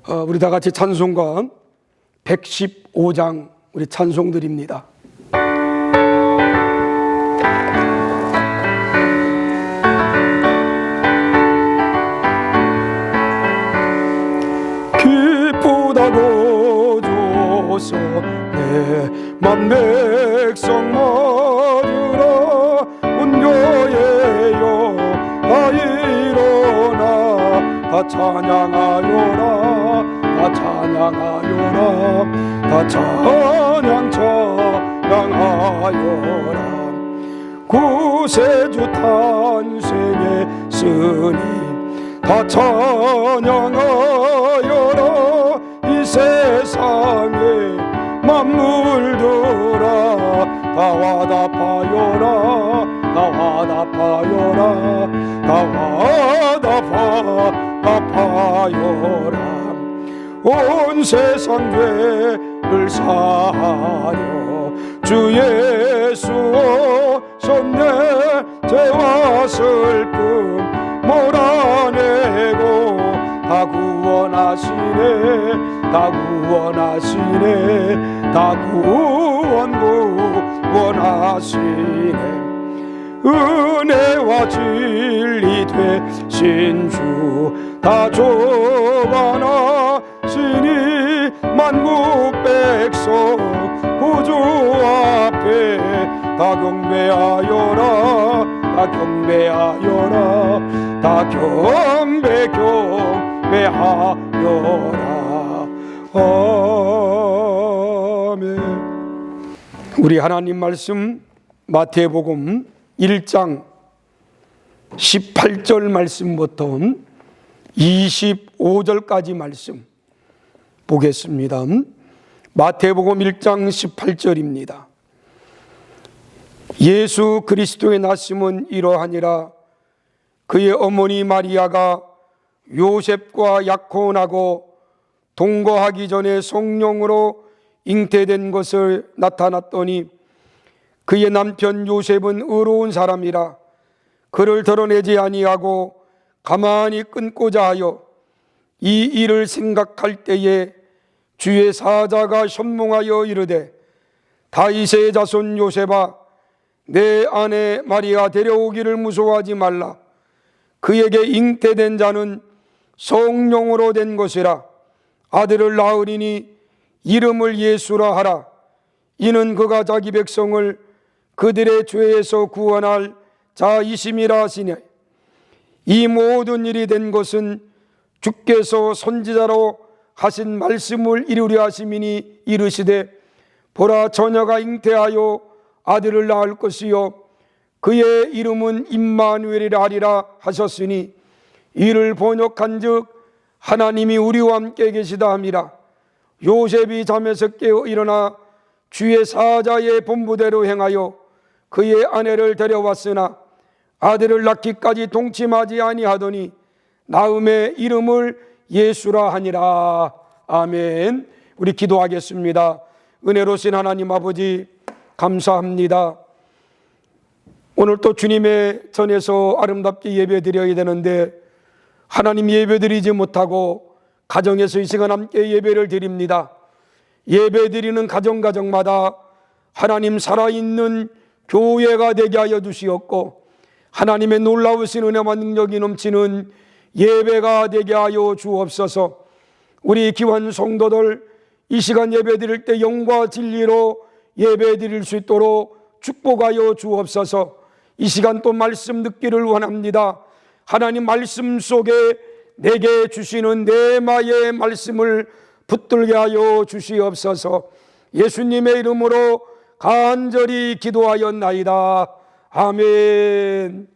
우리 다 같이 찬송가 115장 우리 찬송 드립니다. 기쁘다고 줘서 내 맘 백성 맞으라 운교예요 다 일어나 다 찬양하여라 다 찬양하여라 다 찬양하여라 구세주 탄생의 스님 다 찬양하여라 이 세상에 만물들아 다 와답하여라 다 와답하여라 다 와답하여라 온 세상 죄를 사하려 주 예수 오셨네 죄와 슬픔 몰아내고 다 구원하시네 다 구원하시네 다 구원하시네 은혜와 진리 되신 주 다 조반하시니 만국 백성 구주 앞에 다 경배하여라 다 경배하여라 다 경배하여라 아멘. 우리 하나님 말씀 마태복음 1장 18절 말씀부터 25절까지 말씀 보겠습니다. 마태복음 1장 18절입니다. 예수 그리스도의 나심은 이러하니라 그의 어머니 마리아가 요셉과 약혼하고 동거하기 전에 성령으로 잉태된 것을 나타났더니 그의 남편 요셉은 의로운 사람이라 그를 드러내지 아니하고 가만히 끊고자 하여 이 일을 생각할 때에 주의 사자가 현몽하여 이르되 다윗의 자손 요셉아 내 아내 마리아 데려오기를 무서워하지 말라 그에게 잉태된 자는 성령으로 된 것이라 아들을 낳으리니 이름을 예수라 하라 이는 그가 자기 백성을 그들의 죄에서 구원할 자이심이라 하시니 이 모든 일이 된 것은 주께서 선지자로 하신 말씀을 이루려 하심이니 이르시되 보라 처녀가 잉태하여 아들을 낳을 것이요 그의 이름은 임마누엘이라 하리라 하셨으니 이를 번역한즉 하나님이 우리와 함께 계시다 함이라. 요셉이 잠에서 깨어 일어나 주의 사자의 본부대로 행하여 그의 아내를 데려왔으나 아들을 낳기까지 동침하지 아니하더니 낳음의 이름을 예수라 하니라. 아멘. 우리 기도하겠습니다. 은혜로우신 하나님 아버지 감사합니다. 오늘 또 주님의 전에서 아름답게 예배드려야 되는데 하나님 예배드리지 못하고 가정에서 이 시간 함께 예배를 드립니다. 예배드리는 가정마다 하나님 살아있는 교회가 되게 하여 주시옵고 하나님의 놀라우신 은혜와 능력이 넘치는 예배가 되게 하여 주옵소서. 우리 귀한 성도들 이 시간 예배 드릴 때 영과 진리로 예배 드릴 수 있도록 축복하여 주옵소서. 이 시간 또 말씀 듣기를 원합니다. 하나님 말씀 속에 내게 주시는 내마의 말씀을 붙들게 하여 주시옵소서. 예수님의 이름으로 간절히 기도하였나이다. 아멘.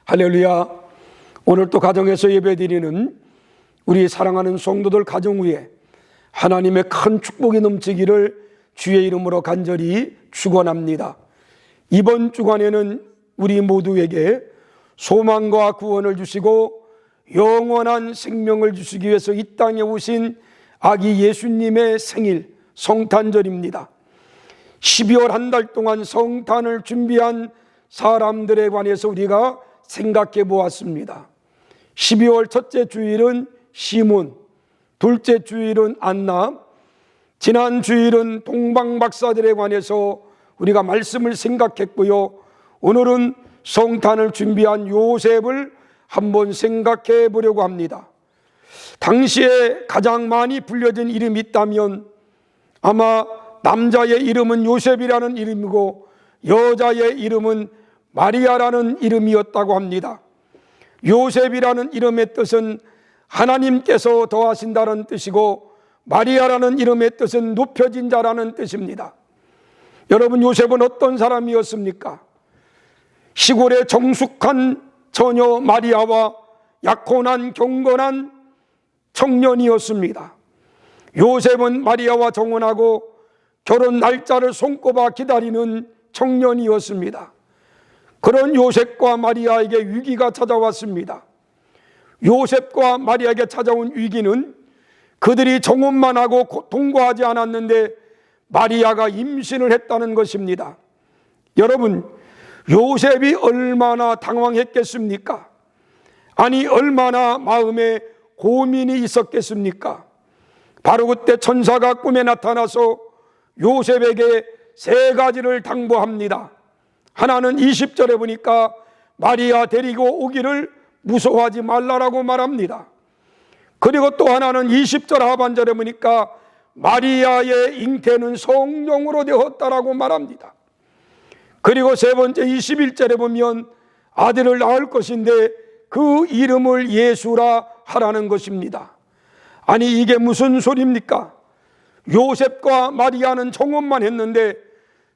할렐루야. 오늘 또 가정에서 예배드리는 우리 사랑하는 성도들 가정 위에 하나님의 큰 축복이 넘치기를 주의 이름으로 간절히 축원합니다. 이번 주간에는 우리 모두에게 소망과 구원을 주시고 영원한 생명을 주시기 위해서 이 땅에 오신 아기 예수님의 생일 성탄절입니다. 12월 한 달 동안 성탄을 준비한 사람들에 관해서 우리가 생각해 보았습니다. 12월 첫째 주일은 시몬, 둘째 주일은 안나, 지난 주일은 동방박사들에 관해서 우리가 말씀을 생각했고요. 오늘은 성탄을 준비한 요셉을 한번 생각해 보려고 합니다. 당시에 가장 많이 불려진 이름이 있다면 아마 남자의 이름은 요셉이라는 이름이고 여자의 이름은 마리아라는 이름이었다고 합니다. 요셉이라는 이름의 뜻은 하나님께서 더하신다는 뜻이고 마리아라는 이름의 뜻은 높여진 자라는 뜻입니다. 여러분, 요셉은 어떤 사람이었습니까? 시골의 정숙한 처녀 마리아와 약혼한 경건한 청년이었습니다. 요셉은 마리아와 정혼하고 결혼 날짜를 손꼽아 기다리는 청년이었습니다. 그런 요셉과 마리아에게 위기가 찾아왔습니다. 요셉과 마리아에게 찾아온 위기는 그들이 정혼만 하고 동거하지 않았는데 마리아가 임신을 했다는 것입니다. 여러분, 요셉이 얼마나 당황했겠습니까? 아니, 얼마나 마음에 고민이 있었겠습니까? 바로 그때 천사가 꿈에 나타나서 요셉에게 세 가지를 당부합니다. 하나는 20절에 보니까 마리아 데리고 오기를 무서워하지 말라라고 말합니다. 그리고 또 하나는 20절 하반절에 보니까 마리아의 잉태는 성령으로 되었다라고 말합니다. 그리고 세 번째 21절에 보면 아들을 낳을 것인데 그 이름을 예수라 하라는 것입니다. 아니, 이게 무슨 소리입니까? 요셉과 마리아는 정혼만 했는데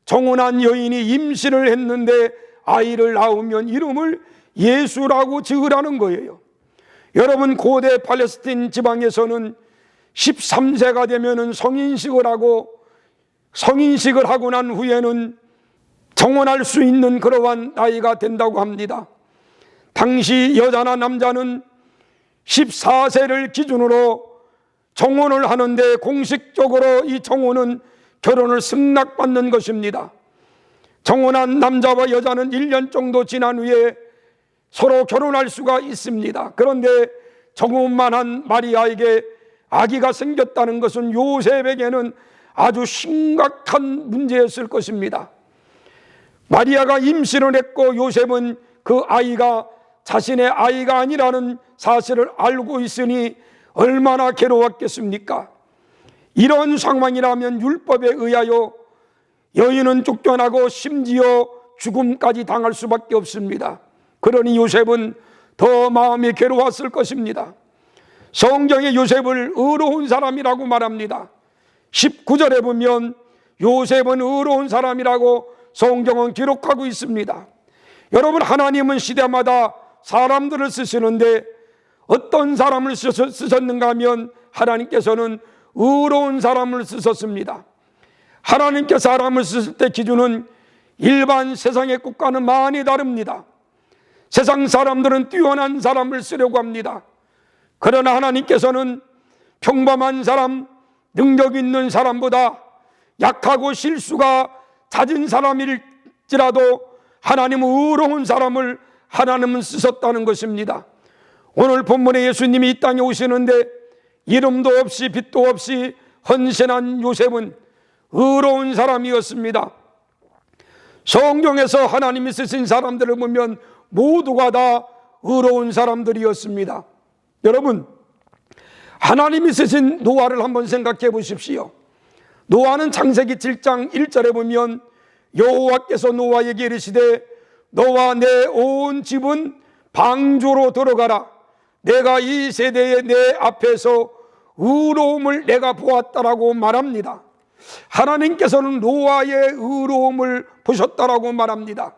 정혼한 여인이 임신을 했는데 아이를 낳으면 이름을 예수라고 지으라는 거예요. 여러분, 고대 팔레스틴 지방에서는 13세가 되면 성인식을 하고 난 후에는 정혼할 수 있는 그러한 나이가 된다고 합니다. 당시 여자나 남자는 14세를 기준으로 정혼을 하는데 공식적으로 이 정혼은 결혼을 승낙받는 것입니다. 정혼한 남자와 여자는 1년 정도 지난 후에 서로 결혼할 수가 있습니다. 그런데 정혼만 한 마리아에게 아기가 생겼다는 것은 요셉에게는 아주 심각한 문제였을 것입니다. 마리아가 임신을 했고 요셉은 그 아이가 자신의 아이가 아니라는 사실을 알고 있으니 얼마나 괴로웠겠습니까? 이런 상황이라면 율법에 의하여 여인은 쫓겨나고 심지어 죽음까지 당할 수밖에 없습니다. 그러니 요셉은 더 마음이 괴로웠을 것입니다. 성경에 요셉을 의로운 사람이라고 말합니다. 19절에 보면 요셉은 의로운 사람이라고 성경은 기록하고 있습니다. 여러분, 하나님은 시대마다 사람들을 쓰시는데 어떤 사람을 쓰셨는가 하면 하나님께서는 의로운 사람을 쓰셨습니다. 하나님께 사람을 쓰실 때 기준은 일반 세상의 것과는 많이 다릅니다. 세상 사람들은 뛰어난 사람을 쓰려고 합니다. 그러나 하나님께서는 평범한 사람, 능력 있는 사람보다 약하고 실수가 잦은 사람일지라도 하나님은 의로운 사람을 하나님은 쓰셨다는 것입니다. 오늘 본문에 예수님이 이 땅에 오시는데 이름도 없이 빛도 없이 헌신한 요셉은 의로운 사람이었습니다. 성경에서 하나님이 쓰신 사람들을 보면 모두가 다 의로운 사람들이었습니다. 여러분, 하나님이 쓰신 노아를 한번 생각해 보십시오. 노아는 창세기 7장 1절에 보면 여호와께서 노아에게 이르시되 너와 내 온 집은 방주로 들어가라. 내가 이 세대에 내 앞에서 의로움을 내가 보았다라고 말합니다. 하나님께서는 노아의 의로움을 보셨다라고 말합니다.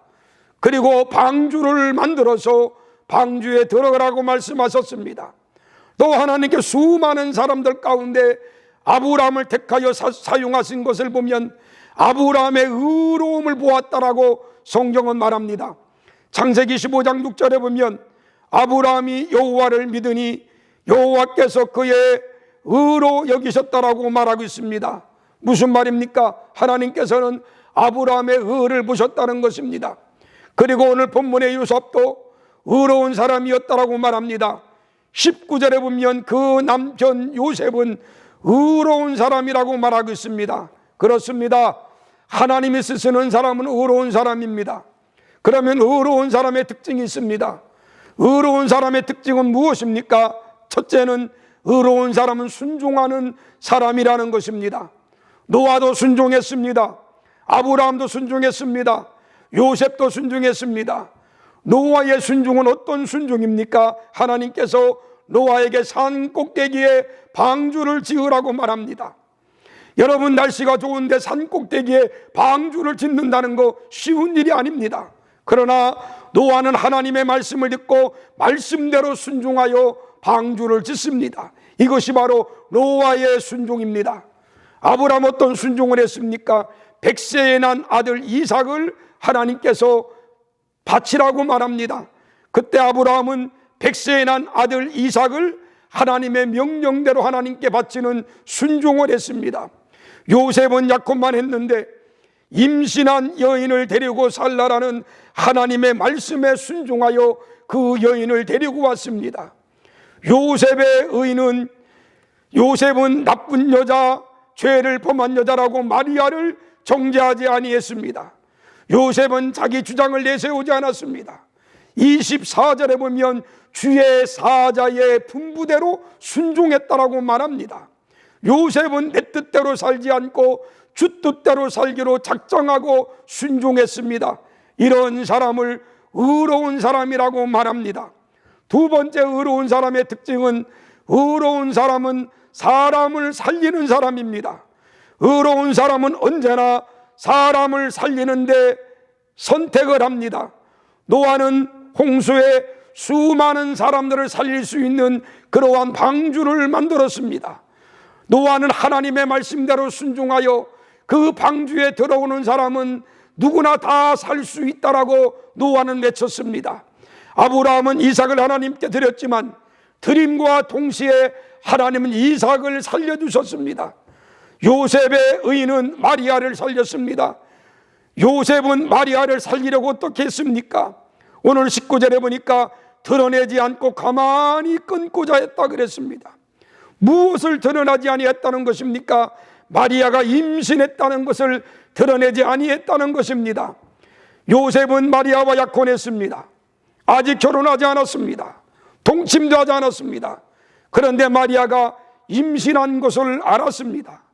그리고 방주를 만들어서 방주에 들어가라고 말씀하셨습니다. 또 하나님께 수많은 사람들 가운데 아브라함을 택하여 사용하신 것을 보면 아브라함의 의로움을 보았다라고 성경은 말합니다. 창세기 15장 6절에 보면 아브라함이 여호와를 믿으니 여호와께서 그의 의로 여기셨다라고 말하고 있습니다. 무슨 말입니까? 하나님께서는 아브라함의 의를 보셨다는 것입니다. 그리고 오늘 본문의 요셉도 의로운 사람이었다라고 말합니다. 19절에 보면 그 남편 요셉은 의로운 사람이라고 말하고 있습니다. 그렇습니다. 하나님이 쓰시는 사람은 의로운 사람입니다. 그러면 의로운 사람의 특징이 있습니다. 의로운 사람의 특징은 무엇입니까? 첫째는 의로운 사람은 순종하는 사람이라는 것입니다. 노아도 순종했습니다. 아브라함도 순종했습니다. 요셉도 순종했습니다. 노아의 순종은 어떤 순종입니까? 하나님께서 노아에게 산 꼭대기에 방주를 지으라고 말합니다. 여러분, 날씨가 좋은데 산 꼭대기에 방주를 짓는다는 거 쉬운 일이 아닙니다. 그러나 노아는 하나님의 말씀을 듣고 말씀대로 순종하여 방주를 짓습니다. 이것이 바로 노아의 순종입니다. 아브라함 어떤 순종을 했습니까? 100세에 난 아들 이삭을 하나님께서 바치라고 말합니다. 그때 아브라함은 100세에 난 아들 이삭을 하나님의 명령대로 하나님께 바치는 순종을 했습니다. 요셉은 약혼만 했는데 임신한 여인을 데리고 살라라는 하나님의 말씀에 순종하여 그 여인을 데리고 왔습니다. 요셉은 나쁜 여자, 죄를 범한 여자라고 마리아를 정죄하지 아니했습니다. 요셉은 자기 주장을 내세우지 않았습니다. 24절에 보면 주의 사자의 분부대로 순종했다라고 말합니다. 요셉은 내 뜻대로 살지 않고 주 뜻대로 살기로 작정하고 순종했습니다. 이런 사람을 의로운 사람이라고 말합니다. 두 번째 의로운 사람의 특징은 의로운 사람은 사람을 살리는 사람입니다. 의로운 사람은 언제나 사람을 살리는데 선택을 합니다. 노아는 홍수에 수많은 사람들을 살릴 수 있는 그러한 방주를 만들었습니다. 노아는 하나님의 말씀대로 순종하여 그 방주에 들어오는 사람은 누구나 다 살 수 있다라고 노아는 외쳤습니다. 아브라함은 이삭을 하나님께 드렸지만 드림과 동시에 하나님은 이삭을 살려주셨습니다. 요셉의 의인은 마리아를 살렸습니다. 요셉은 마리아를 살리려고 어떻게 했습니까? 오늘 19절에 보니까 드러내지 않고 가만히 끊고자 했다 그랬습니다. 무엇을 드러나지 아니했다는 것입니까? 마리아가 임신했다는 것을 드러내지 아니했다는 것입니다. 요셉은 마리아와 약혼했습니다. 아직 결혼하지 않았습니다. 동침도 하지 않았습니다. 그런데 마리아가 임신한 것을 알았습니다.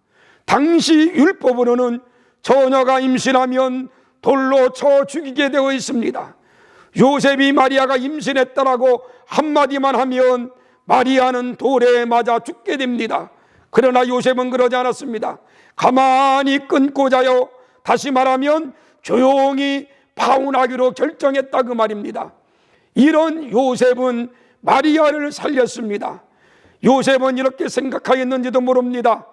당시 율법으로는 처녀가 임신하면 돌로 쳐 죽이게 되어 있습니다. 요셉이 마리아가 임신했다라고 한마디만 하면 마리아는 돌에 맞아 죽게 됩니다. 그러나 요셉은 그러지 않았습니다. 가만히 끊고자요, 다시 말하면 조용히 파혼하기로 결정했다 그 말입니다. 이런 요셉은 마리아를 살렸습니다. 요셉은 이렇게 생각하였는지도 모릅니다.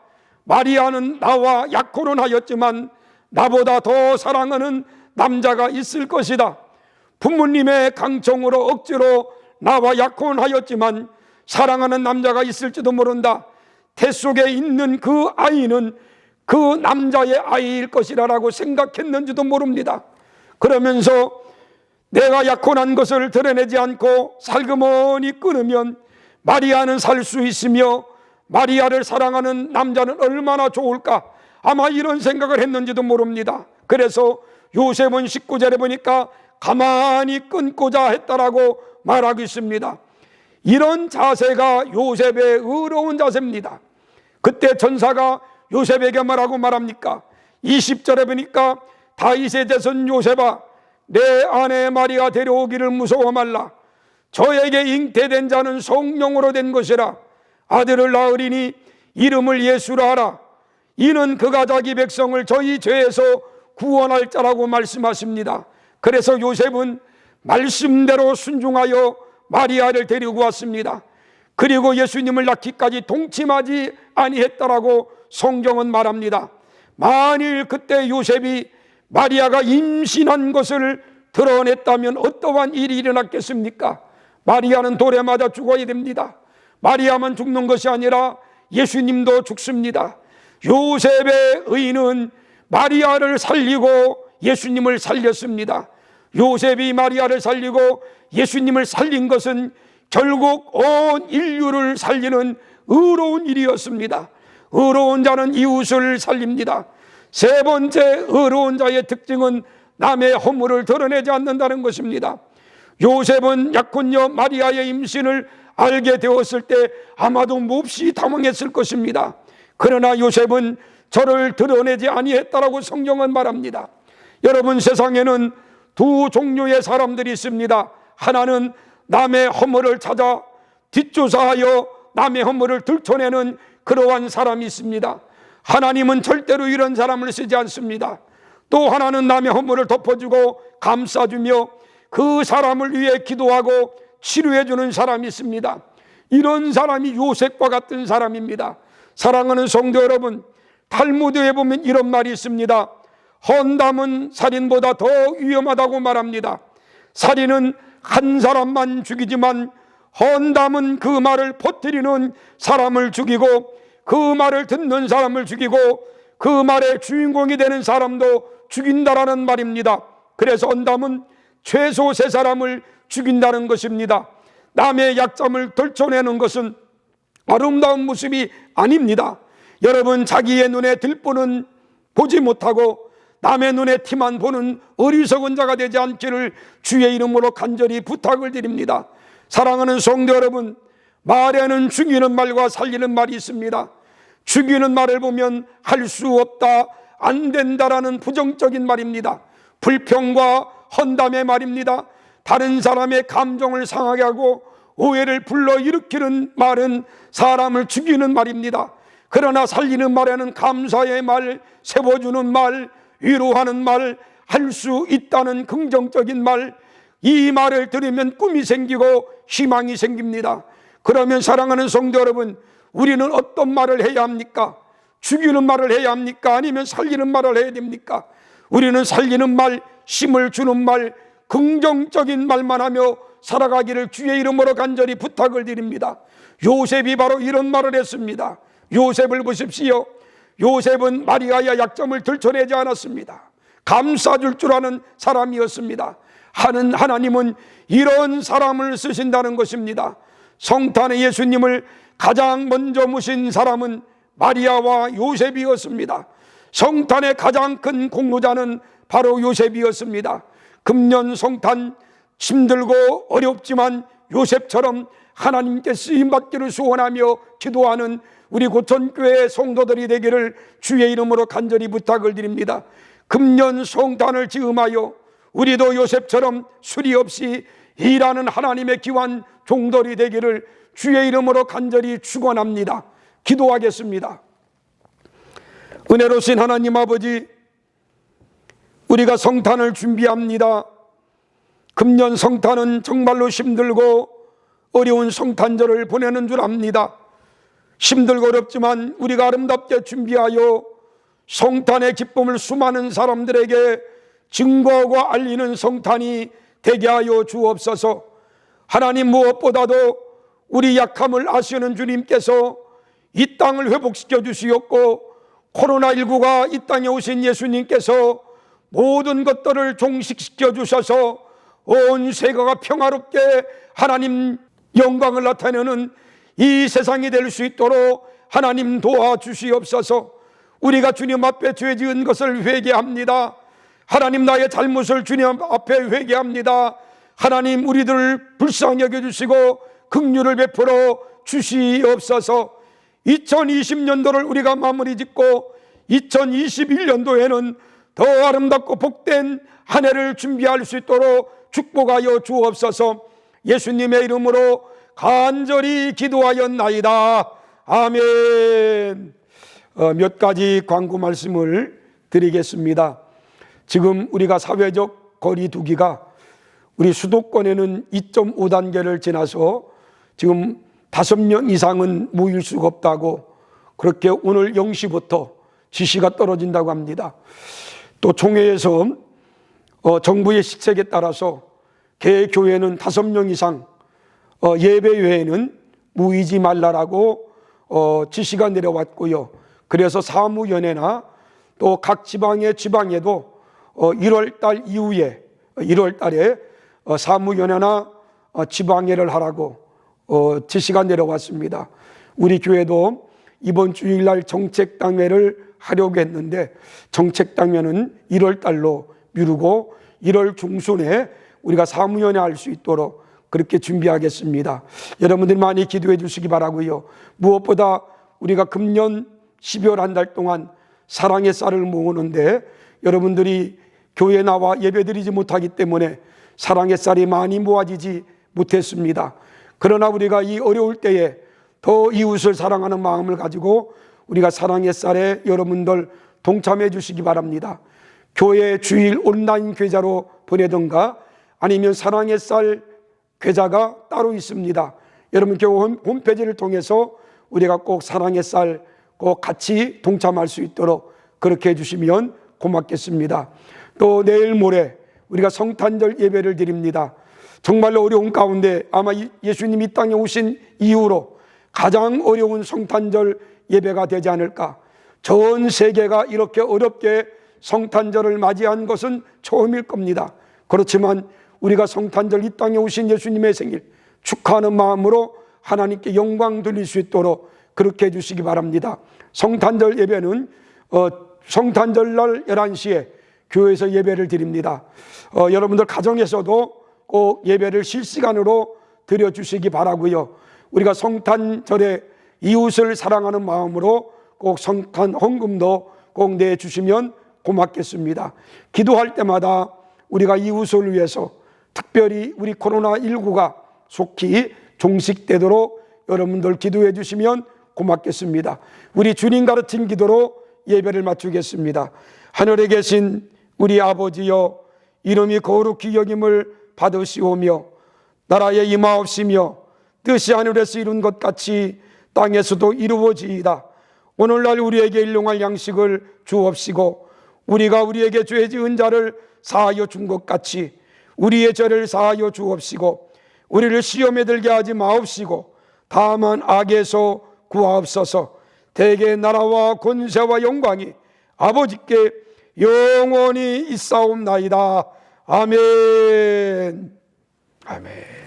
마리아는 나와 약혼은 하였지만 나보다 더 사랑하는 남자가 있을 것이다. 부모님의 강청으로 억지로 나와 약혼하였지만 사랑하는 남자가 있을지도 모른다. 태 속에 있는 그 아이는 그 남자의 아이일 것이라고 생각했는지도 모릅니다. 그러면서 내가 약혼한 것을 드러내지 않고 살그머니 끊으면 마리아는 살 수 있으며 마리아를 사랑하는 남자는 얼마나 좋을까, 아마 이런 생각을 했는지도 모릅니다. 그래서 요셉은 19절에 보니까 가만히 끊고자 했다라고 말하고 있습니다. 이런 자세가 요셉의 의로운 자세입니다. 그때 전사가 요셉에게 뭐라고 말합니까? 20절에 보니까 다윗의 자손 요셉아, 내 아내 마리아 데려오기를 무서워 말라. 저에게 잉태된 자는 성령으로 된 것이라. 아들을 낳으리니 이름을 예수라 하라. 이는 그가 자기 백성을 저희 죄에서 구원할 자라고 말씀하십니다. 그래서 요셉은 말씀대로 순종하여 마리아를 데리고 왔습니다. 그리고 예수님을 낳기까지 동침하지 아니했다라고 성경은 말합니다. 만일 그때 요셉이 마리아가 임신한 것을 드러냈다면 어떠한 일이 일어났겠습니까? 마리아는 돌에 맞아 죽어야 됩니다. 마리아만 죽는 것이 아니라 예수님도 죽습니다. 요셉의 의는 마리아를 살리고 예수님을 살렸습니다. 요셉이 마리아를 살리고 예수님을 살린 것은 결국 온 인류를 살리는 의로운 일이었습니다. 의로운 자는 이웃을 살립니다. 세 번째 의로운 자의 특징은 남의 허물을 드러내지 않는다는 것입니다. 요셉은 약혼녀 마리아의 임신을 알게 되었을 때 아마도 몹시 당황했을 것입니다. 그러나 요셉은 저를 드러내지 아니했다라고 성경은 말합니다. 여러분, 세상에는 두 종류의 사람들이 있습니다. 하나는 남의 허물을 찾아 뒷조사하여 남의 허물을 들춰내는 그러한 사람이 있습니다. 하나님은 절대로 이런 사람을 쓰지 않습니다. 또 하나는 남의 허물을 덮어주고 감싸주며 그 사람을 위해 기도하고 치료해주는 사람이 있습니다. 이런 사람이 요셉과 같은 사람입니다. 사랑하는 성도 여러분, 탈무드에 보면 이런 말이 있습니다. 헌담은 살인보다 더 위험하다고 말합니다. 살인은 한 사람만 죽이지만 헌담은 그 말을 퍼뜨리는 사람을 죽이고 그 말을 듣는 사람을 죽이고 그 말의 주인공이 되는 사람도 죽인다라는 말입니다. 그래서 헌담은 최소 세 사람을 죽인다는 것입니다. 남의 약점을 들춰내는 것은 아름다운 모습이 아닙니다. 여러분, 자기의 눈에 들보는 보지 못하고 남의 눈에 티만 보는 어리석은 자가 되지 않기를 주의 이름으로 간절히 부탁을 드립니다. 사랑하는 성도 여러분, 말에는 죽이는 말과 살리는 말이 있습니다. 죽이는 말을 보면 할 수 없다, 안 된다라는 부정적인 말입니다. 불평과 헌담의 말입니다. 다른 사람의 감정을 상하게 하고 오해를 불러일으키는 말은 사람을 죽이는 말입니다. 그러나 살리는 말에는 감사의 말, 세워주는 말, 위로하는 말, 할 수 있다는 긍정적인 말, 이 말을 들으면 꿈이 생기고 희망이 생깁니다. 그러면 사랑하는 성도 여러분, 우리는 어떤 말을 해야 합니까? 죽이는 말을 해야 합니까? 아니면 살리는 말을 해야 됩니까? 우리는 살리는 말, 힘을 주는 말, 긍정적인 말만 하며 살아가기를 주의 이름으로 간절히 부탁을 드립니다. 요셉이 바로 이런 말을 했습니다. 요셉을 보십시오. 요셉은 마리아의 약점을 들춰내지 않았습니다. 감싸줄 줄 아는 사람이었습니다. 하나님은 이런 사람을 쓰신다는 것입니다. 성탄의 예수님을 가장 먼저 모신 사람은 마리아와 요셉이었습니다. 성탄의 가장 큰 공로자는 바로 요셉이었습니다. 금년 성탄 힘들고 어렵지만 요셉처럼 하나님께 쓰임받기를 소원하며 기도하는 우리 고천교회 성도들이 되기를 주의 이름으로 간절히 부탁을 드립니다. 금년 성탄을 즈음하여 우리도 요셉처럼 수리 없이 일하는 하나님의 귀한 종들이 되기를 주의 이름으로 간절히 축원합니다. 기도하겠습니다. 은혜로우신 하나님 아버지, 우리가 성탄을 준비합니다. 금년 성탄은 정말로 힘들고 어려운 성탄절을 보내는 줄 압니다. 힘들고 어렵지만 우리가 아름답게 준비하여 성탄의 기쁨을 수많은 사람들에게 증거하고 알리는 성탄이 되게 하여 주옵소서. 하나님, 무엇보다도 우리 약함을 아시는 주님께서 이 땅을 회복시켜 주시었고, 코로나19가 이 땅에 오신 예수님께서 모든 것들을 종식시켜 주셔서 온 세계가 평화롭게 하나님 영광을 나타내는 이 세상이 될 수 있도록 하나님 도와주시옵소서. 우리가 주님 앞에 죄 지은 것을 회개합니다. 하나님, 나의 잘못을 주님 앞에 회개합니다. 하나님, 우리들을 불쌍히 여겨주시고 긍휼을 베풀어 주시옵소서. 2020년도를 우리가 마무리 짓고 2021년도에는 더 아름답고 복된 한 해를 준비할 수 있도록 축복하여 주옵소서. 예수님의 이름으로 간절히 기도하였나이다. 아멘. 몇 가지 광고 말씀을 드리겠습니다. 지금 우리가 사회적 거리 두기가 우리 수도권에는 2.5단계를 지나서 지금 5명 이상은 모일 수가 없다고, 그렇게 오늘 0시부터 지시가 떨어진다고 합니다. 또 총회에서 정부의 시책에 따라서 개교회는 5명 이상, 예배 외에는 모이지 말라라고 지시가 내려왔고요. 그래서 사무연회나 또 각 지방에도 1월달 이후에 1월달에 사무연회나 지방회를 하라고 지시가 내려왔습니다. 우리 교회도 이번 주일날 정책당회를 하려고 했는데 정책당회는 1월 달로 미루고 1월 중순에 우리가 사무연회 할 수 있도록 그렇게 준비하겠습니다. 여러분들 많이 기도해 주시기 바라고요. 무엇보다 우리가 금년 12월 한 달 동안 사랑의 쌀을 모으는데 여러분들이 교회에 나와 예배드리지 못하기 때문에 사랑의 쌀이 많이 모아지지 못했습니다. 그러나 우리가 이 어려울 때에 더 이웃을 사랑하는 마음을 가지고 우리가 사랑의 쌀에 여러분들 동참해 주시기 바랍니다. 교회 주일 온라인 계좌로 보내든가 아니면 사랑의 쌀 계좌가 따로 있습니다. 여러분 교회 홈페이지를 통해서 우리가 꼭 사랑의 쌀 꼭 같이 동참할 수 있도록 그렇게 해주시면 고맙겠습니다. 또 내일 모레 우리가 성탄절 예배를 드립니다. 정말로 어려운 가운데 아마 예수님이 이 땅에 오신 이후로 가장 어려운 성탄절 예배가 되지 않을까. 전 세계가 이렇게 어렵게 성탄절을 맞이한 것은 처음일 겁니다. 그렇지만 우리가 성탄절 이 땅에 오신 예수님의 생일 축하하는 마음으로 하나님께 영광 돌릴 수 있도록 그렇게 해주시기 바랍니다. 성탄절 예배는 성탄절날 11시에 교회에서 예배를 드립니다. 여러분들 가정에서도 꼭 예배를 실시간으로 드려주시기 바라고요. 우리가 성탄절에 이웃을 사랑하는 마음으로 꼭 성탄 헌금도 꼭 내주시면 고맙겠습니다. 기도할 때마다 우리가 이웃을 위해서 특별히 우리 코로나19가 속히 종식되도록 여러분들 기도해 주시면 고맙겠습니다. 우리 주님 가르친 기도로 예배를 마치겠습니다. 하늘에 계신 우리 아버지여, 이름이 거룩히 여김을 받으시오며 나라에 임하옵시며 뜻이 하늘에서 이룬 것 같이 땅에서도 이루어지이다. 오늘날 우리에게 일용할 양식을 주옵시고 우리가 우리에게 죄 지은 자를 사하여 준 것 같이 우리의 죄를 사하여 주옵시고 우리를 시험에 들게 하지 마옵시고 다만 악에서 구하옵소서. 대개 나라와 권세와 영광이 아버지께 영원히 있사옵나이다. 아멘. 아멘.